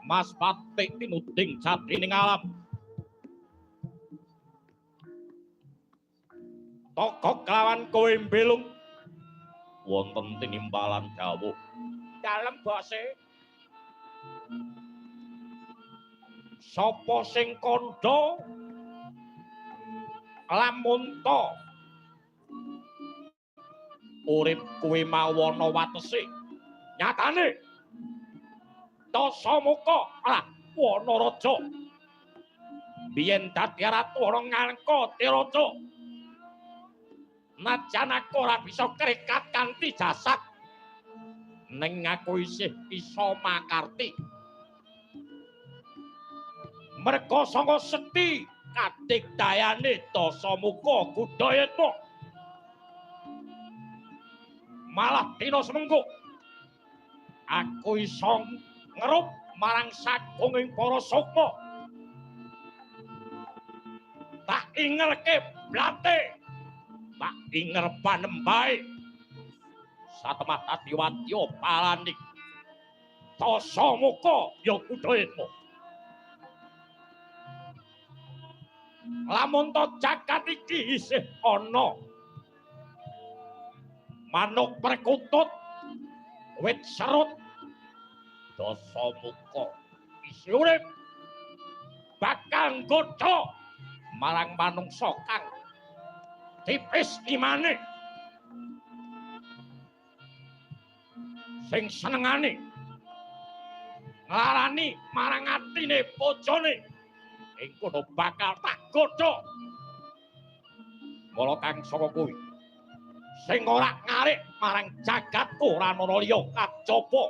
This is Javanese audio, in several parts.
Mas Pati tinuding jatining alam. Tokok kelawan kowe mbelung wonten tinimbalan dawuh. Dalem bose. Sapa sing kandha lamun to urip kuwi mawana watese nyatane Dasamuka lah Wanaraja biyen dadi ratu ana ngangka tiraja najan aku ora bisa krikat kanthi jasad ning aku isih bisa makarti merga sanga sekti kadigdayane Dasamuka Gudayatma malah dina semengko aku iso ngerup marang sagunging para sukma tak ingerke blate tak inger panembahe satemah dadi wadya palanik Dasamuka ya Gudayatma lamun to jagat iki isih ana manuk perkutut wit serut Dasamuka isih urip bakal nggodha marang manungsa kang tipis imane sing senengane nglarani marang atine bojone ing kono bakal tak godha mula kang saka kuwi sing ora ngarik marang jagat ora ana liya kajaba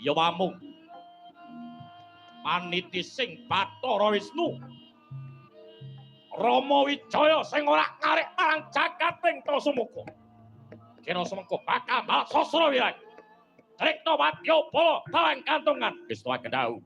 ya wamung maniti sing Bathara Wisnu Rama Wijaya sing ora ngarik marang jagating Dasamuka kira semengko bakal bal sasra wirang Trikna Wadya Bala tawang kantungan wis tuwa kendhau